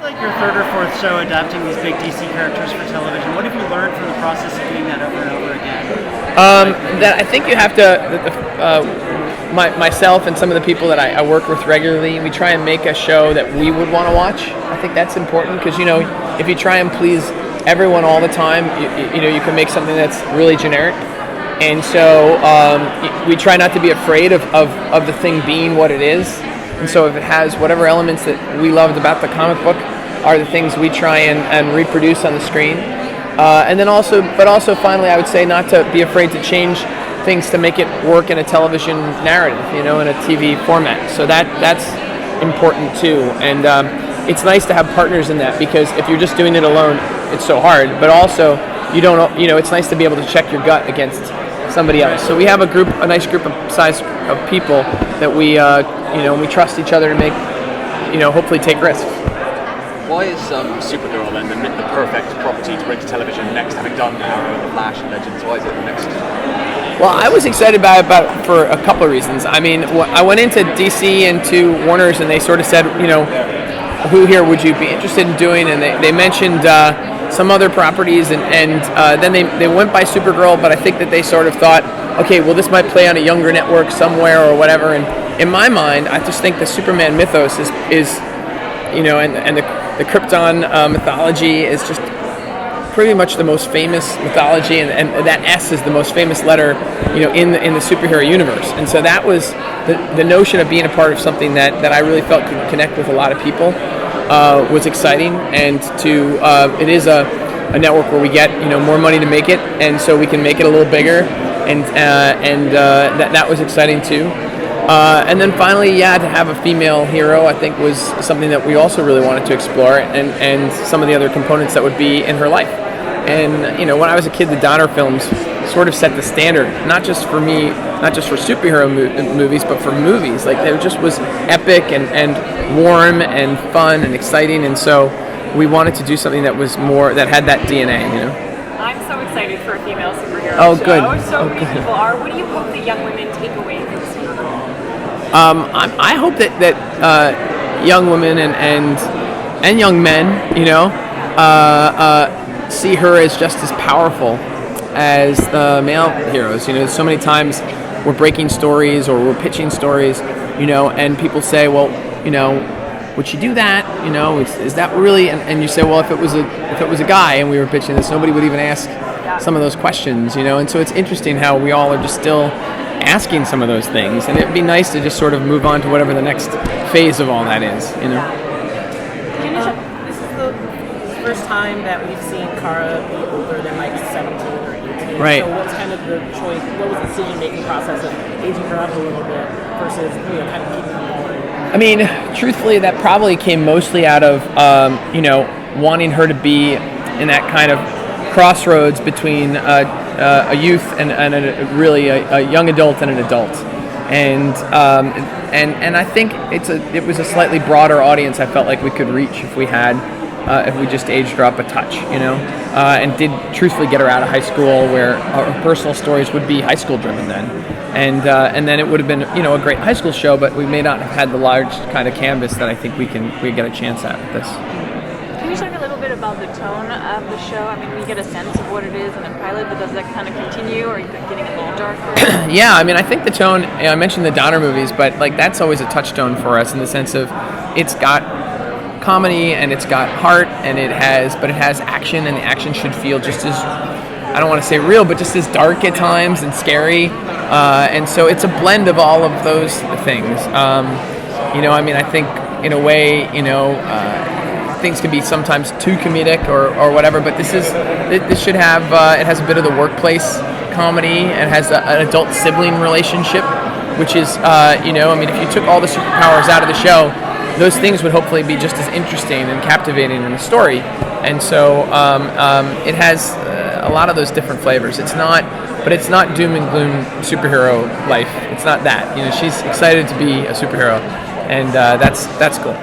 like your third or fourth show adapting these big DC characters for television. What have you learned from the process of doing that over and over again? That I think you have to, myself and some of the people that I work with regularly, we try and make a show that we would want to watch. I think that's important because, if you try and please everyone all the time, you can make something that's really generic. And so we try not to be afraid of the thing being what it is. And so if it has whatever elements that we loved about the comic book are the things we try and reproduce on the screen. But also finally, I would say not to be afraid to change things to make it work in a television narrative, in a TV format. So that's important too. And it's nice to have partners in that, because if you're just doing it alone, it's so hard. But also, it's nice to be able to check your gut against somebody else. So we have a nice group of people that we trust each other to make, hopefully take risks. Why is Supergirl then the perfect property to bring to television next, having done Arrow and The Flash and Legends? Why is it the next? Well, I was excited about it for a couple of reasons. I mean, I went into DC and to Warner's, and they sort of said, who here would you be interested in doing? And they mentioned some other properties, and then they went by Supergirl, but I think that they sort of thought, okay, well, this might play on a younger network somewhere or whatever. And in my mind, I just think the Superman mythos is and the Krypton mythology is just pretty much the most famous mythology, and that S is the most famous letter, in the superhero universe. And so that was the notion of being a part of something that I really felt could connect with a lot of people was exciting. And it is a network where we get more money to make it, and so we can make it a little bigger, and that was exciting too. And then finally, to have a female hero, I think, was something that we also really wanted to explore, and some of the other components that would be in her life. And when I was a kid, the Donner films sort of set the standard, not just for me, not just for superhero movies, but for movies. Like, it just was epic and warm and fun and exciting, and so we wanted to do something that was more, that had that DNA. I'm so excited for a female superhero show. Good. So many people are. What do you hope that young women take away from Supergirl? I hope that young women and young men, see her as just as powerful as the male heroes. So many times we're breaking stories or we're pitching stories, and people say, well, would she do that? Is that really? And you say, well, if it was a guy and we were pitching this, nobody would even ask some of those questions, And so it's interesting how we all are just still asking some of those things, and it'd be nice to just sort of move on to whatever the next phase of all that is. This is the first time that we've seen Kara be older than like 17 or 18. Right. So what's kind of the choice? What was the decision-making process of aging her up a little bit versus kind of keeping her going? I mean, truthfully, that probably came mostly out of wanting her to be in that kind of crossroads between a youth and really a young adult and an adult, and I think it was a slightly broader audience. I felt like we could reach if we just aged her up a touch, and did truthfully get her out of high school, where our personal stories would be high school driven then, and then it would have been a great high school show, but we may not have had the large kind of canvas that I think we get a chance at with this. Can you talk a little bit about the tone of the show? I mean, we get a sense of what it is in the pilot, but does that kind of continue, or are you getting a little darker? Yeah, I mean, I think the tone, I mentioned the Donner movies, but that's always a touchstone for us in the sense of it's got comedy and it's got heart, and it has action, and the action should feel just as, I don't want to say real, but just as dark at times and scary. And so it's a blend of all of those things. I think in a way, things can be sometimes too comedic or whatever, but this should have, it has a bit of the workplace comedy. It has an adult sibling relationship, which is, if you took all the superpowers out of the show, those things would hopefully be just as interesting and captivating in the story. And so it has a lot of those different flavors. It's not doom and gloom superhero life. It's not that. She's excited to be a superhero, and that's cool.